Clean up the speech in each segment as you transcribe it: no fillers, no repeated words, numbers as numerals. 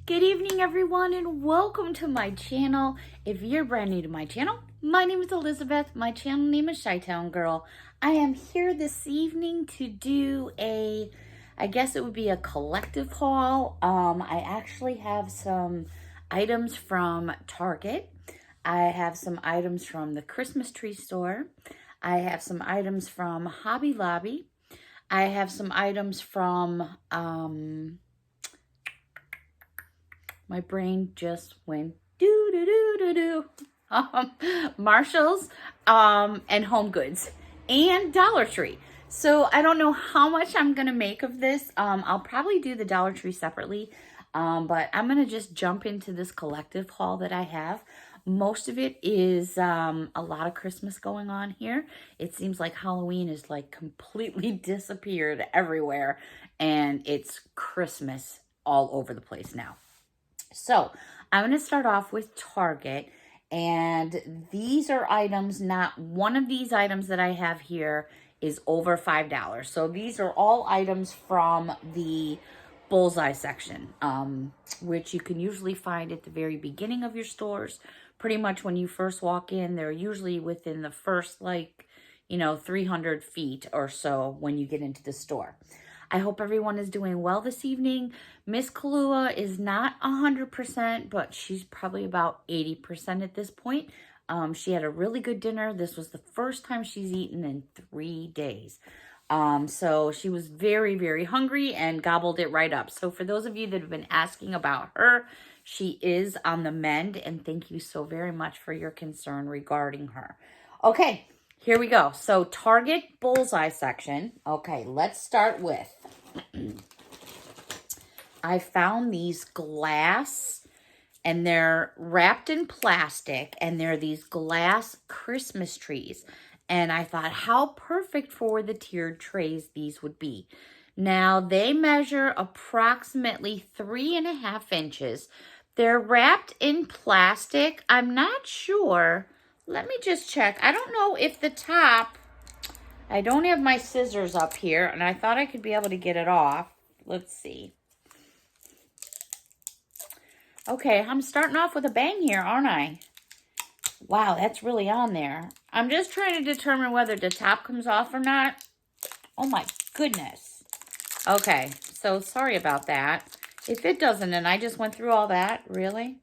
Good evening, everyone, and welcome to my channel. If you're brand new to my channel, my name is Elizabeth. My channel name is ChiTownGirl. I am here this evening to do I guess it would be a collective haul. I actually have some items from Target. I have some items from the Christmas tree store. I have some items from Hobby Lobby. I have some items from, my brain just went do-do-do-do-do. Marshalls, and Home Goods, and Dollar Tree. So I don't know how much I'm going to make of this. I'll probably do the Dollar Tree separately, but I'm going to just jump into this collective haul that I have. Most of it is a lot of Christmas going on here. It seems like Halloween is like completely disappeared everywhere, and it's Christmas all over the place now. So I'm going to start off with Target, and these are items, not one of these items that I have here is over $5. So these are all items from the bullseye section, which you can usually find at the very beginning of your stores. Pretty much when you first walk in, they're usually within the first 300 feet or so when you get into the store. I hope everyone is doing well this evening. Miss Kalua is not 100%, but she's probably about 80% at this point. She had a really good dinner. This was the first time she's eaten in 3 days. So she was very, very hungry and gobbled it right up. So for those of you that have been asking about her, she is on the mend, and thank you so very much for your concern regarding her. Okay, here we go. So Target bullseye section. Okay, let's start with, I found these glass, and they're wrapped in plastic, and they're these glass Christmas trees. And I thought how perfect for the tiered trays these would be. Now, they measure approximately 3.5 inches. They're wrapped in plastic. I'm not sure. Let me just check. I don't know if the top, I don't have my scissors up here, and I thought I could be able to get it off. Let's see. Okay, I'm starting off with a bang here, aren't I? Wow, that's really on there. I'm just trying to determine whether the top comes off or not. Oh my goodness. Okay, so sorry about that. If it doesn't, and I just went through all that, really?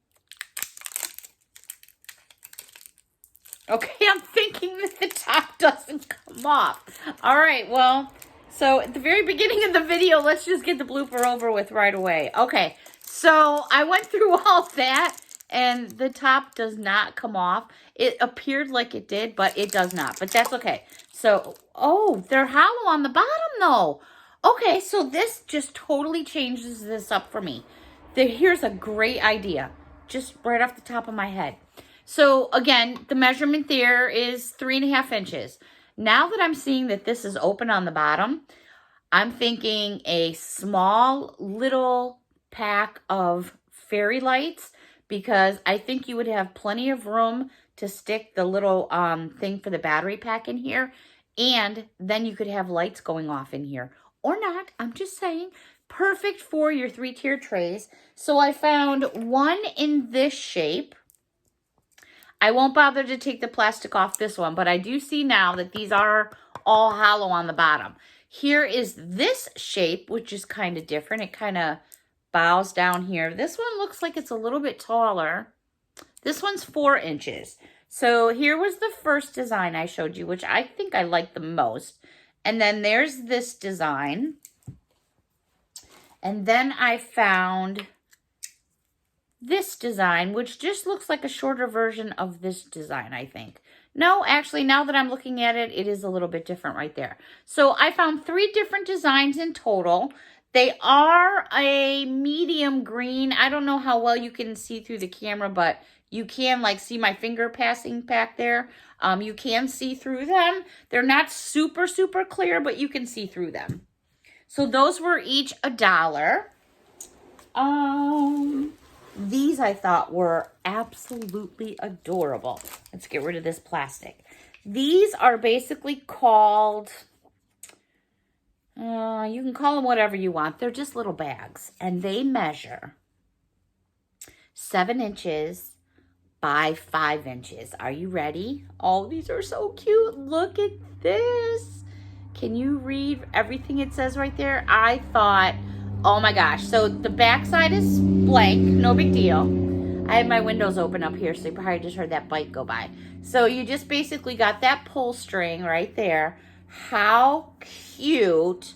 Okay, I'm thinking that the top doesn't come off. All right, well, so at the very beginning of the video, let's just get the blooper over with right away. Okay, so I went through all that, and the top does not come off. It appeared like it did, but it does not. But that's okay. So, oh, they're hollow on the bottom, though. Okay, so this just totally changes this up for me. Here's a great idea, just right off the top of my head. So, again, the measurement there is 3.5 inches. Now that I'm seeing that this is open on the bottom, I'm thinking a small little pack of fairy lights, because I think you would have plenty of room to stick the little thing for the battery pack in here, and then you could have lights going off in here. Or not, I'm just saying, perfect for your 3-tier trays. So I found one in this shape. I won't bother to take the plastic off this one, but I do see now that these are all hollow on the bottom. Here is this shape, which is kind of different. It kind of bows down here. This one looks like it's a little bit taller. This one's 4 inches. So here was the first design I showed you, which I think I like the most. And then there's this design. And then I found this design, which just looks like a shorter version of this design, I think. No, actually, now that I'm looking at it, it is a little bit different right there. So I found 3 different designs in total. They are a medium green. I don't know how well you can see through the camera, but you can see my finger passing back there. You can see through them. They're not super, super clear, but you can see through them. So those were each $1. These I thought were absolutely adorable. Let's get rid of this plastic. These are basically called, you can call them whatever you want. They're just little bags, and they measure 7 inches by 5 inches. Are you ready? Oh, these are so cute. Look at this. Can you read everything it says right there? I thought, oh my gosh. So the back side is blank, no big deal. I have my windows open up here, so you probably just heard that bike go by. So you just basically got that pull string right there. How cute.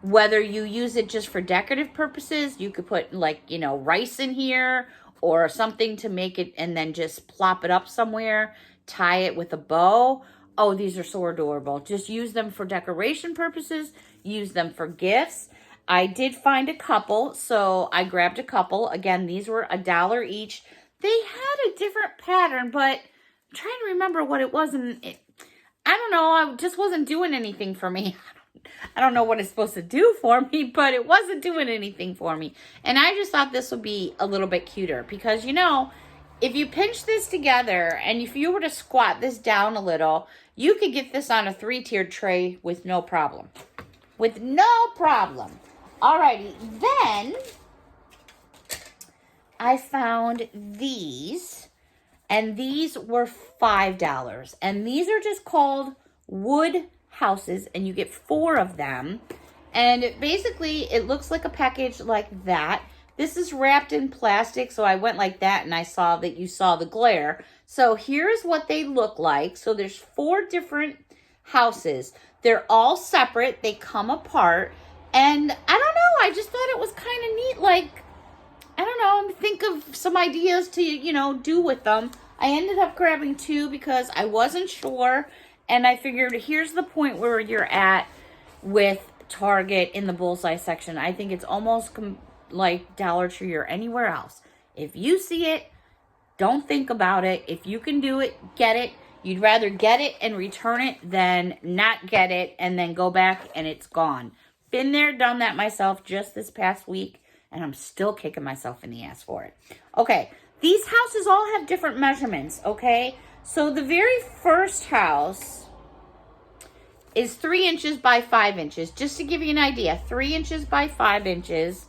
Whether you use it just for decorative purposes, you could put like, you know, rice in here or something to make it and then just plop it up somewhere, tie it with a bow. Oh, these are so adorable. Just use them for decoration purposes, use them for gifts. I did find a couple, so I grabbed a couple. Again, these were $1 each. They had a different pattern, but I'm trying to remember what it was. And I don't know, it just wasn't doing anything for me. I don't know what it's supposed to do for me, but it wasn't doing anything for me. And I just thought this would be a little bit cuter because, you know, if you pinch this together and if you were to squat this down a little, you could get this on a 3-tiered tray with no problem. With no problem. Alrighty, then I found these, and these were $5. And these are just called wood houses, and you get 4 of them. And basically, it looks like a package like that. This is wrapped in plastic, so I went like that, and I saw that you saw the glare. So here's what they look like. So there's 4 different houses. They're all separate. They come apart. And I don't know, I just thought it was kind of neat, like, I don't know, think of some ideas to, you know, do with them. I ended up grabbing 2 because I wasn't sure, and I figured here's the point where you're at with Target in the bullseye section. I think it's almost like Dollar Tree or anywhere else. If you see it, don't think about it. If you can do it, get it. You'd rather get it and return it than not get it and then go back and it's gone. Been there, done that myself just this past week, and I'm still kicking myself in the ass for it. Okay, these houses all have different measurements, okay? So the very first house is 3 inches by 5 inches. Just to give you an idea, 3 inches by 5 inches.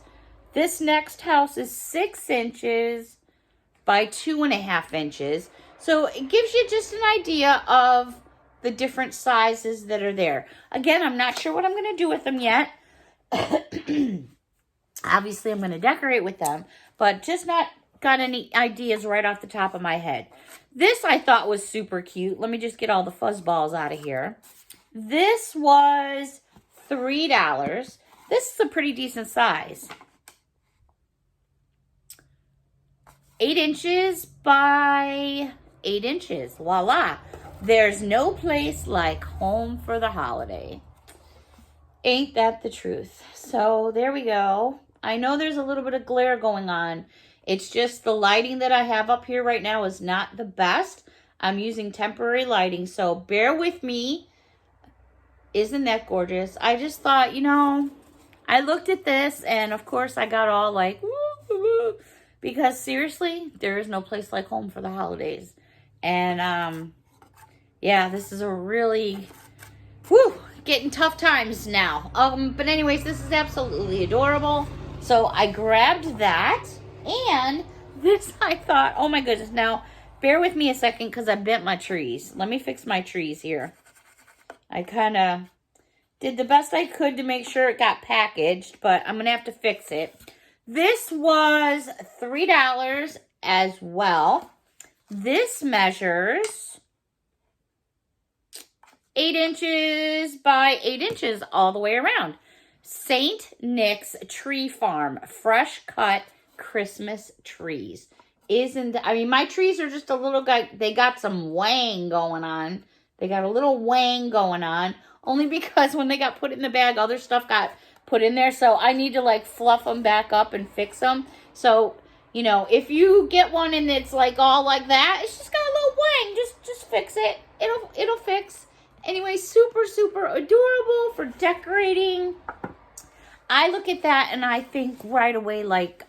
This next house is 6 inches by 2.5 inches. So it gives you just an idea of the different sizes that are there. Again, I'm not sure what I'm going to do with them yet. Obviously, I'm going to decorate with them, but just not got any ideas right off the top of my head. This I thought was super cute. Let me just get all the fuzz balls out of here. This was $3. This is a pretty decent size. 8 inches by 8 inches. Voila. There's no place like home for the holiday. Ain't that the truth? So there we go. I know there's a little bit of glare going on. It's just the lighting that I have up here right now is not the best. I'm using temporary lighting, so bear with me. Isn't that gorgeous? I just thought, you know, I looked at this and of course I got all like, woo, woo, woo, because seriously, there is no place like home for the holidays. And yeah, this is a really, getting tough times now. But anyways, this is absolutely adorable. So I grabbed that, and this I thought, oh my goodness. Now, bear with me a second because I bent my trees. Let me fix my trees here. I kind of did the best I could to make sure it got packaged, but I'm going to have to fix it. This was $3 as well. This measures 8 inches by 8 inches all the way around. St. Nick's Tree Farm, fresh cut Christmas trees. I mean, my trees are just a little guy. They got some wang going on. They got a little wang going on. Only because when they got put in the bag, other stuff got put in there. So I need to like fluff them back up and fix them. So, you know, if you get one and it's like all like that, it's just got a little wang. Just fix it. It'll fix. Anyway, super, super adorable for decorating. I look at that and I think right away like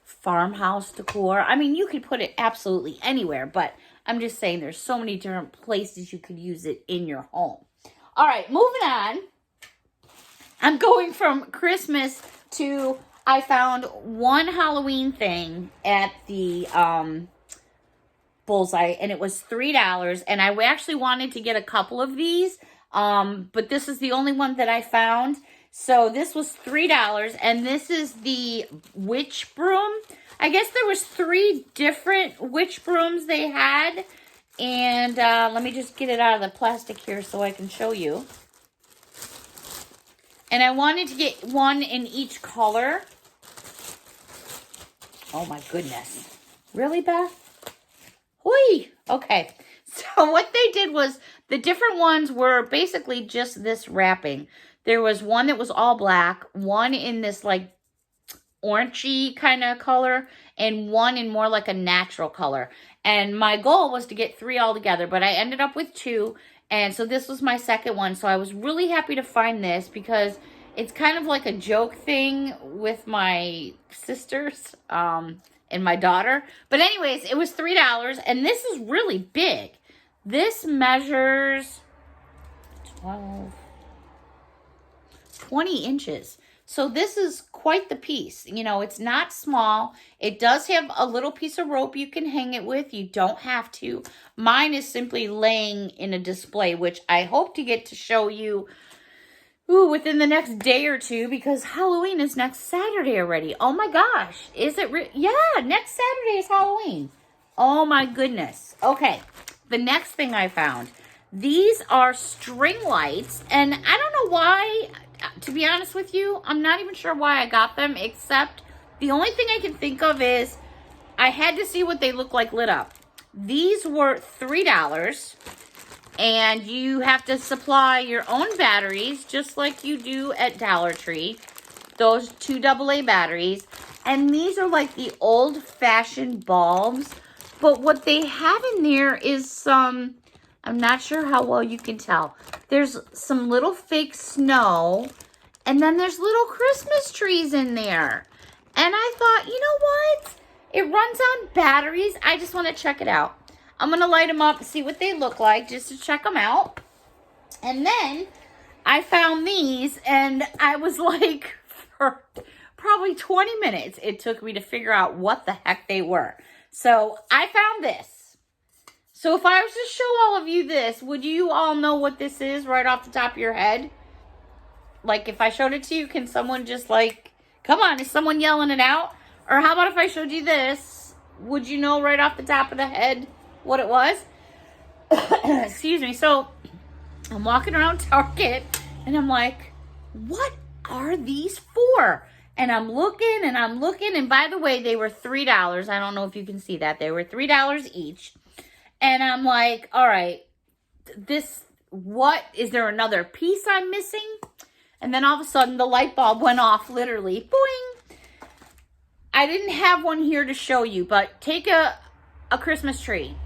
farmhouse decor. I mean, you could put it absolutely anywhere, but I'm just saying there's so many different places you could use it in your home. All right, moving on. I'm going from Christmas to I found one Halloween thing at the Bullseye, and it was $3. And I actually wanted to get a couple of these, but this is the only one that I found. So this was $3, and this is the witch broom. I guess there was 3 different witch brooms they had. And let me just get it out of the plastic here so I can show you. And I wanted to get one in each color. Oh my goodness. Really, Beth? Hoi! Okay. So what they did was, the different ones were basically just this wrapping. There was one that was all black, one in this like orangey kind of color, and one in more like a natural color. And my goal was to get 3 all together, but I ended up with 2. And so this was my second one. So I was really happy to find this because it's kind of like a joke thing with my sisters and my daughter. But anyways, it was $3, and this is really big. This measures 20 inches. So this is quite the piece. You know, it's not small. It does have a little piece of rope you can hang it with. You don't have to. Mine is simply laying in a display, which I hope to get to show you within the next day or 2, because Halloween is next Saturday already. Oh my gosh. Is it? Yeah, next Saturday is Halloween. Oh my goodness. Okay. The next thing I found. These are string lights, and I don't know why. To be honest with you, I'm not even sure why I got them, except the only thing I can think of is I had to see what they look like lit up. These were $3, and you have to supply your own batteries, just like you do at Dollar Tree. Those 2 AA batteries. And these are like the old-fashioned bulbs, but what they have in there is some... I'm not sure how well you can tell. There's some little fake snow, and then there's little Christmas trees in there. And I thought, you know what? It runs on batteries. I just want to check it out. I'm going to light them up and see what they look like just to check them out. And then I found these, and I was like, for probably 20 minutes, it took me to figure out what the heck they were. So I found this. So if I was to show all of you this, would you all know what this is right off the top of your head? Like, if I showed it to you, can someone just like, come on, is someone yelling it out? Or how about if I showed you this? Would you know right off the top of the head what it was? Excuse me. So I'm walking around Target, and I'm like, what are these for? And I'm looking, and by the way, they were $3. I don't know if you can see that. They were $3 each. And I'm like, all right, what, is there another piece I'm missing? And then all of a sudden the light bulb went off, literally, boing. I didn't have one here to show you, but take a Christmas tree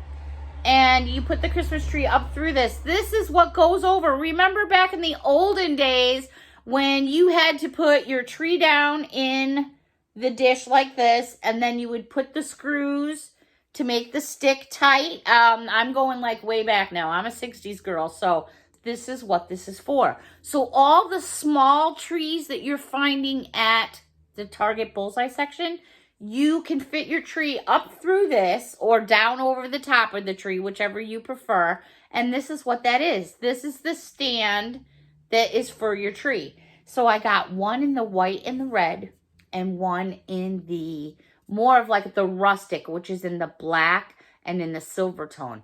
and you put the Christmas tree up through this. This is what goes over. Remember back in the olden days when you had to put your tree down in the dish like this, and then you would put the screws to make the stick tight. I'm going like way back now. I'm a 60s girl, so this is what this is for. So all the small trees that you're finding at the Target Bullseye section, you can fit your tree up through this or down over the top of the tree, whichever you prefer. And this is what that is. This is the stand that is for your tree. So I got one in the white and the red, and one in the more of like the rustic, which is in the black and in the silver tone.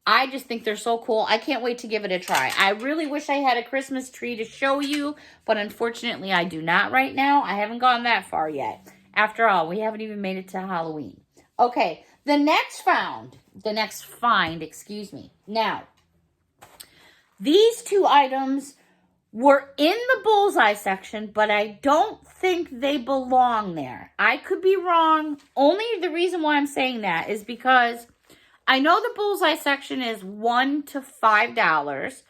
I just think they're so cool. I can't wait to give it a try. I really wish I had a Christmas tree to show you, but unfortunately I do not right now. I haven't gone that far yet. After all, we haven't even made it to Halloween. Okay, the next find, excuse me. Now, these 2 items were in the Bullseye section, but I don't think they belong there. I could be wrong. Only the reason why I'm saying that is because I know the Bullseye section is $1 to $5,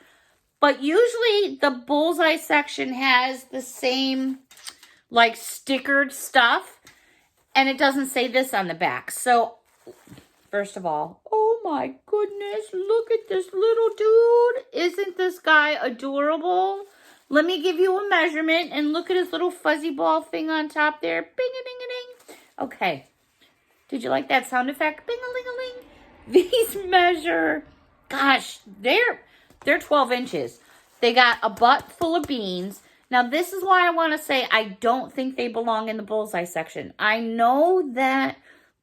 but usually the Bullseye section has the same like stickered stuff, and it doesn't say this on the back. So first of all, oh my goodness, look at this little dude. Isn't this guy adorable? Let me give you a measurement, and look at his little fuzzy ball thing on top there. Bing-a-ding-a-ding. Okay. Did you like that sound effect? Bing-a-ling-a-ling. These measure, gosh, they're 12 inches. They got a butt full of beans. Now, this is why I want to say I don't think they belong in the bullseye section. I know that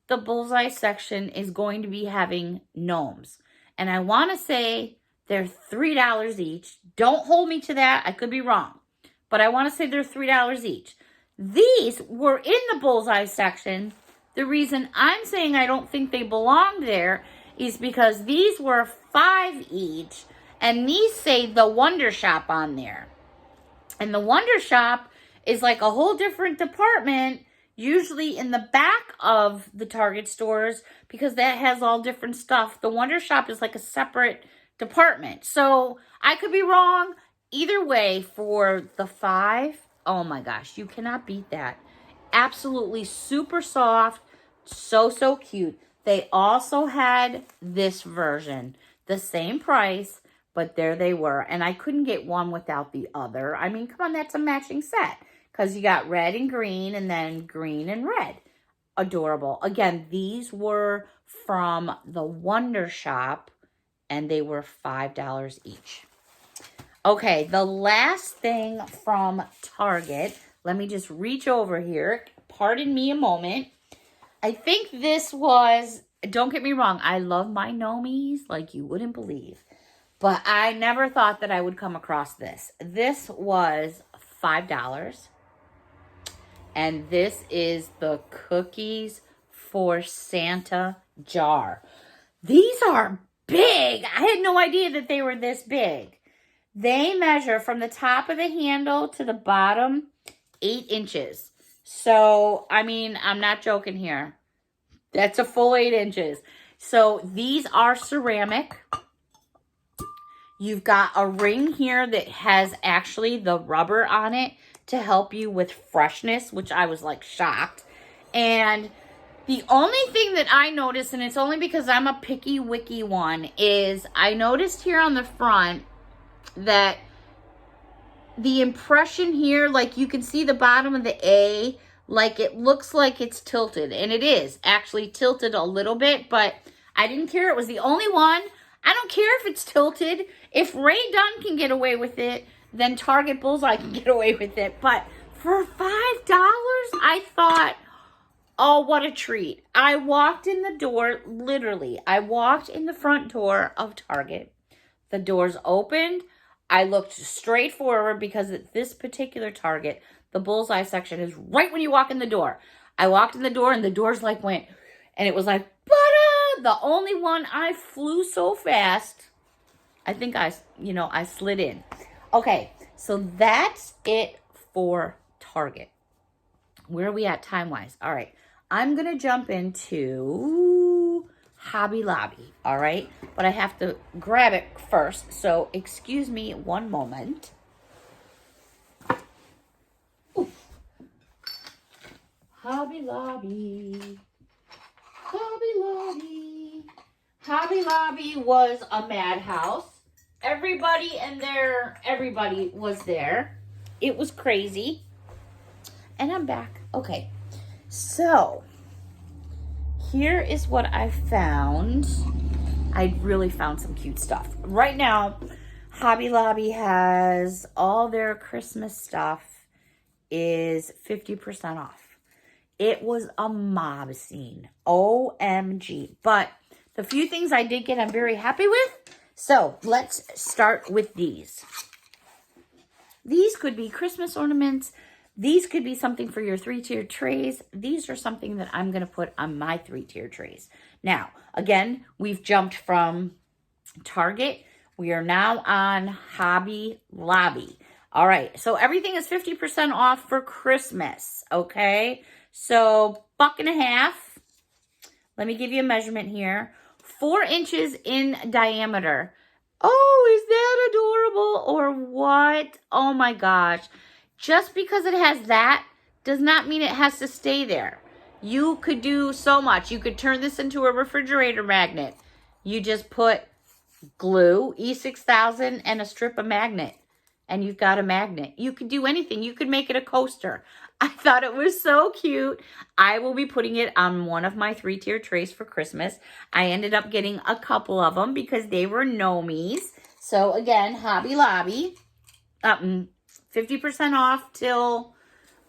the bullseye section is going to be having gnomes. And I want to say they're $3 each. Don't hold me to that. I could be wrong. But I want to say they're $3 each. These were in the bullseye section. The reason I'm saying I don't think they belong there is because these were $5 each. And these say the Wonder Shop on there. And the Wonder Shop is like a whole different department, usually in the back of the Target stores, because that has all different stuff. The Wonder Shop is like a separate department. So I could be wrong. Either way, for the 5, oh my gosh, you cannot beat that. Absolutely super soft, so cute. They also had this version, the same price, but there they were. And I couldn't get one without the other. I mean, come on, that's a matching set. Because you got red and green, and then green and red. Adorable. Again, these were from the Wonder Shop, and they were $5 each. Okay, the last thing from Target. Let me just reach over here. Pardon me a moment. I think this was, don't get me wrong, I love my gnomies like you wouldn't believe. But I never thought that I would come across this. This was $5. And this is the Cookies for Santa jar. These are big. I had no idea that they were this big. They measure from the top of the handle to the bottom 8 inches. So, I mean, I'm not joking here. That's a full 8 inches. So, these are ceramic. You've got a ring here that has actually the rubber on it to help you with freshness, which I was like shocked. And the only thing that I noticed, and it's only because I'm a picky wicky one, is I noticed here on the front that the impression here, like you can see the bottom of the A, like it looks like it's tilted. And it is actually tilted a little bit, but I didn't care. It was the only one. I don't care if it's tilted. If Ray Dunn can get away with it, then Target Bullseye can get away with it. But for $5, I thought, oh, what a treat. I walked in the door, literally. I walked in the front door of Target. The doors opened. I looked straight forward because at this particular Target, the Bullseye section is right when you walk in the door. I walked in the door and the doors like went, and it was like, ba-da! The only one, I flew so fast. I think I slid in. Okay, so that's it for Target. Where are we at time-wise? All right, I'm going to jump into Hobby Lobby, all right? But I have to grab it first, so excuse me one moment. Ooh. Hobby Lobby. Hobby Lobby. Hobby Lobby was a madhouse. Everybody was there. It was crazy. And I'm back. Okay. So, here is what I found. I really found some cute stuff. Right now, Hobby Lobby has all their Christmas stuff is 50% off. It was a mob scene. OMG. But the few things I did get, I'm very happy with. So, let's start with these. These could be Christmas ornaments. These could be something for your 3-tier trays. These are something that I'm going to put on my 3-tier trays. Now, again, we've jumped from Target. We are now on Hobby Lobby. All right, so everything is 50% off for Christmas, okay? So, $1.50. Let me give you a measurement here. 4 inches in diameter. Oh, is that adorable or what? Oh my gosh. Just because it has that does not mean it has to stay there. You could do so much. You could turn this into a refrigerator magnet. You just put glue, E6000, and a strip of magnet. and you've got a magnet. You could do anything. You could make it a coaster. I thought it was so cute. I will be putting it on one of my 3-tier trays for Christmas. I ended up getting a couple of them because they were Nomies. So again, Hobby Lobby, 50% off till,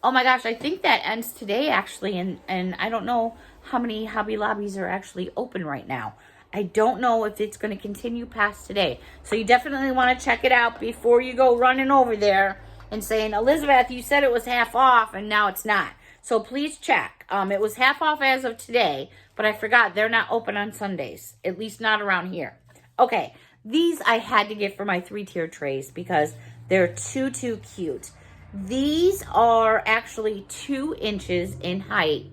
oh my gosh, I think that ends today actually. And I don't know how many Hobby Lobbies are actually open right now. I don't know if it's going to continue past today. So you definitely want to check it out before you go running over there and saying, Elizabeth, you said it was half off and now it's not. So please check. It was half off as of today, but I forgot they're not open on Sundays, at least not around here. Okay, these I had to get for my 3-tier trays because they're too cute. These are actually 2 inches in height.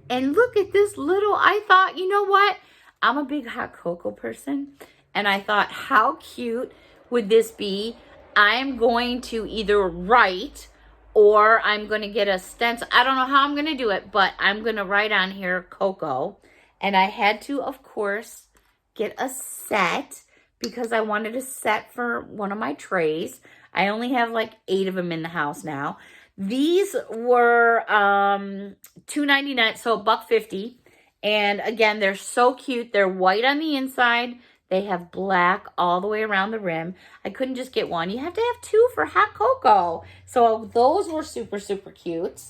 And look at this little, I thought, you know what? I'm a big hot cocoa person. And I thought, how cute would this be? I'm going to either write or I'm going to get a stencil. I don't know how I'm going to do it, but I'm going to write on here Coco. And I had to, of course, get a set because I wanted a set for one of my trays. I only have like 8 of them in the house now. These were $2.99, so $1.50. And again, they're so cute. They're white on the inside. They have black all the way around the rim. I couldn't just get one. You have to have 2 for hot cocoa. So those were super cute.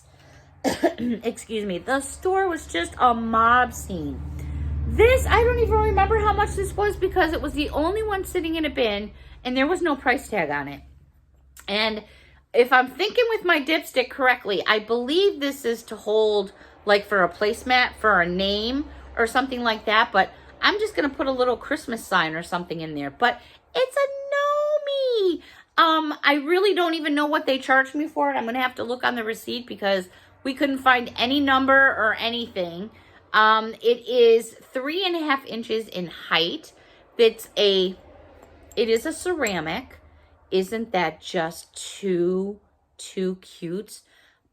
Excuse me. The store was just a mob scene. This, I don't even remember how much this was because it was the only one sitting in a bin and there was no price tag on it. And if I'm thinking with my dipstick correctly, I believe this is to hold like for a placemat for a name or something like that. But I'm just going to put a little Christmas sign or something in there. But it's a Nomie. I really don't even know what they charged me for it. I'm going to have to look on the receipt because we couldn't find any number or anything. It is 3.5 inches in height. It is a ceramic. Isn't that just too cute?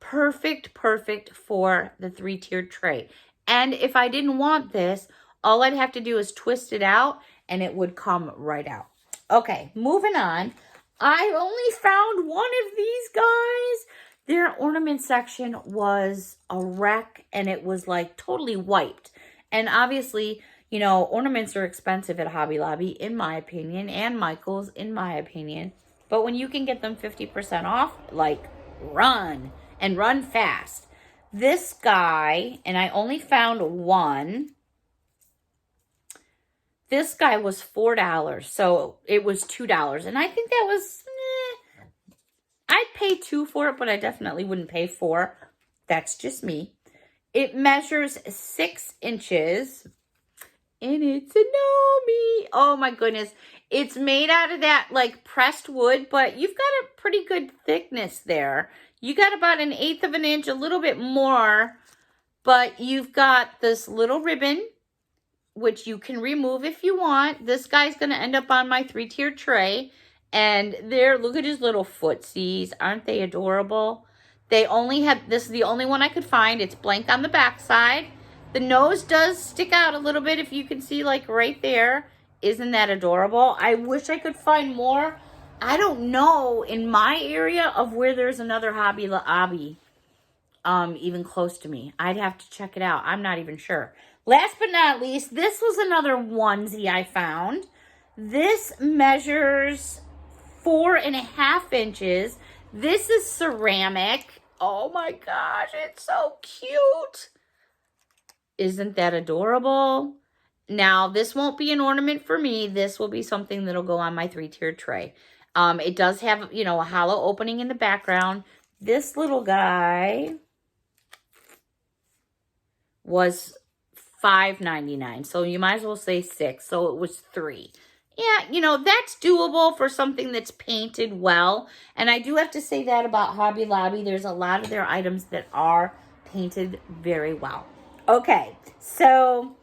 Perfect for the 3-tiered tray. And if I didn't want this, all I'd have to do is twist it out and it would come right out. Okay, moving on. I only found one of these guys. Their ornament section was a wreck and it was like totally wiped. And obviously, you know, ornaments are expensive at Hobby Lobby, in my opinion, and Michael's, in my opinion. But when you can get them 50% off, like, run, and run fast. This guy, and I only found one. This guy was $4, so it was $2. And I think that was, I'd pay $2 for it, but I definitely wouldn't pay $4. That's just me. It measures 6 inches. And it's a Nomie. Oh my goodness. It's made out of that like pressed wood, but you've got a pretty good thickness there. You got about 1/8 of an inch, a little bit more, but you've got this little ribbon, which you can remove if you want. This guy's going to end up on my 3-tiered tray. And there, look at his little footsies. Aren't they adorable? They only have, this is the only one I could find. It's blank on the back side. The nose does stick out a little bit if you can see like right there. Isn't that adorable? I wish I could find more. I don't know in my area of where there's another Hobby Lobby even close to me. I'd have to check it out. I'm not even sure. Last but not least, this was another onesie I found. This measures 4.5 inches. This is ceramic. Oh my gosh, it's so cute. Isn't that adorable? Now, this won't be an ornament for me. This will be something that'll go on my 3-tiered tray. It does have, you know, a hollow opening in the background. This little guy was $5.99. So you might as well say 6. So it was 3. Yeah, you know, that's doable for something that's painted well. And I do have to say that about Hobby Lobby. There's a lot of their items that are painted very well. Okay, so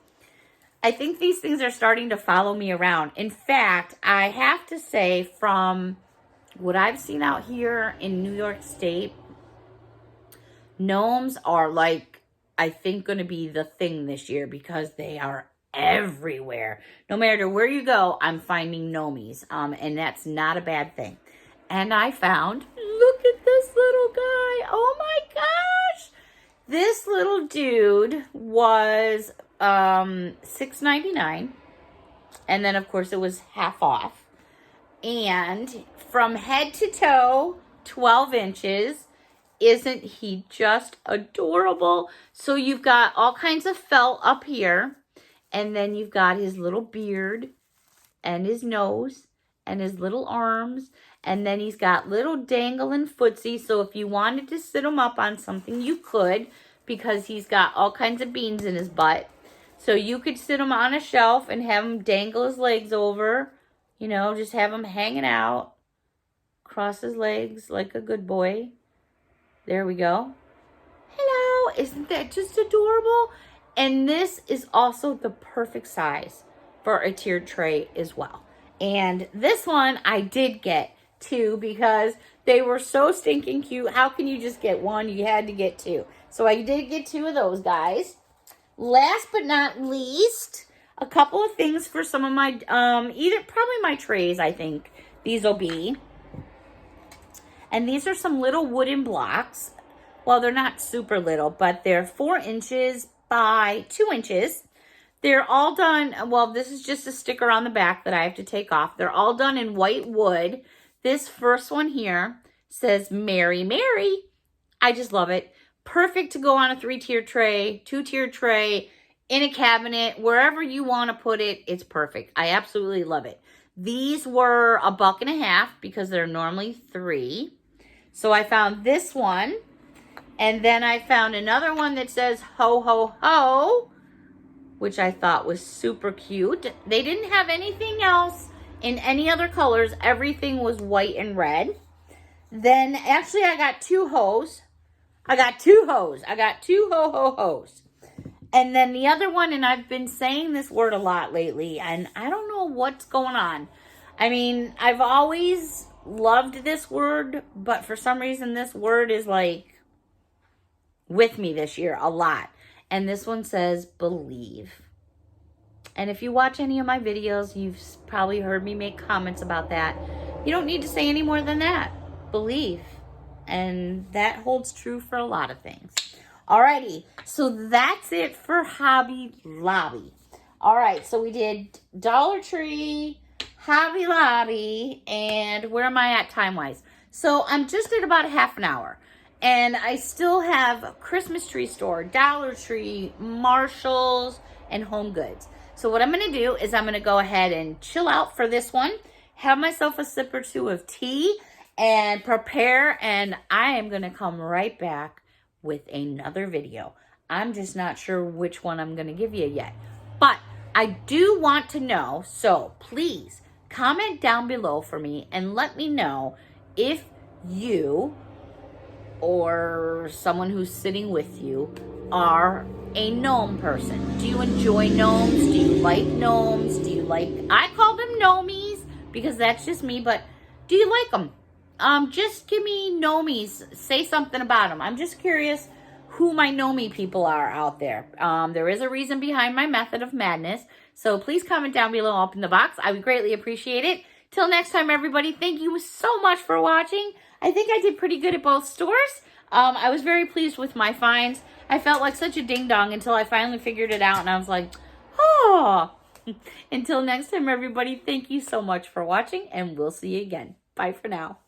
I think these things are starting to follow me around. In fact, I have to say from what I've seen out here in New York State, gnomes are like, I think, going to be the thing this year because they are everywhere. No matter where you go, I'm finding gnomies, and that's not a bad thing. and I found, look at this little guy. Oh my gosh. This little dude was $6.99. And then, of course, it was half off. And from head to toe, 12 inches. Isn't he just adorable? So you've got all kinds of felt up here. And then you've got his little beard and his nose and his little arms. And then he's got little dangling footsie. So if you wanted to sit him up on something, you could, because he's got all kinds of beans in his butt. So you could sit him on a shelf and have him dangle his legs over. You know, just have him hanging out. Cross his legs like a good boy. There we go. Hello. Isn't that just adorable? And this is also the perfect size for a tiered tray as well. And this one I did get two because they were so stinking cute. How can you just get one? You had to get two. So I did get two of those guys. Last but not least, a couple of things for some of my, probably my trays, I think these will be. And these are some little wooden blocks. Well, they're not super little, but they're 4 inches by 2 inches. They're all done, well, this is just a sticker on the back that I have to take off. They're all done in white wood. This first one here says Mary, Mary. I just love it. Perfect to go on a 3-tier tray, 2-tier tray, in a cabinet, wherever you want to put it, it's perfect. I absolutely love it. These were $1.50 because they're normally $3. So I found this one, and then I found another one that says ho, ho, ho, which I thought was super cute. They didn't have anything else in any other colors. Everything was white and red. Then, actually, I got two hoes. I got two ho-ho-hos. And then the other one, and I've been saying this word a lot lately, and I don't know what's going on. I mean, I've always loved this word, but for some reason this word is like with me this year a lot. And this one says believe. And if you watch any of my videos, you've probably heard me make comments about that. You don't need to say any more than that. Believe. And that holds true for a lot of things. Alrighty, so that's it for Hobby Lobby. Alright, so we did Dollar Tree, Hobby Lobby, and where am I at time-wise? So I'm just at about half an hour. And I still have Christmas Tree Store, Dollar Tree, Marshalls, and Home Goods. So what I'm going to do is I'm going to go ahead and chill out for this one, have myself a sip or two of tea, and prepare, and I am going to come right back with another video. I'm just not sure which one I'm going to give you yet. But I do want to know, so please comment down below for me and let me know if you or someone who's sitting with you are a gnome person. Do you enjoy gnomes? Do you like gnomes? Do you like, I call them gnomies because that's just me, but do you like them? Just give me gnomies. Say something about them. I'm just curious who my gnomie people are out there. There is a reason behind my method of madness. So please comment down below up in the box. I would greatly appreciate it. Till next time, everybody, thank you so much for watching. I think I did pretty good at both stores. I was very pleased with my finds. I felt like such a ding-dong until I finally figured it out, and I was like, oh. Until next time, everybody, thank you so much for watching, and we'll see you again. Bye for now.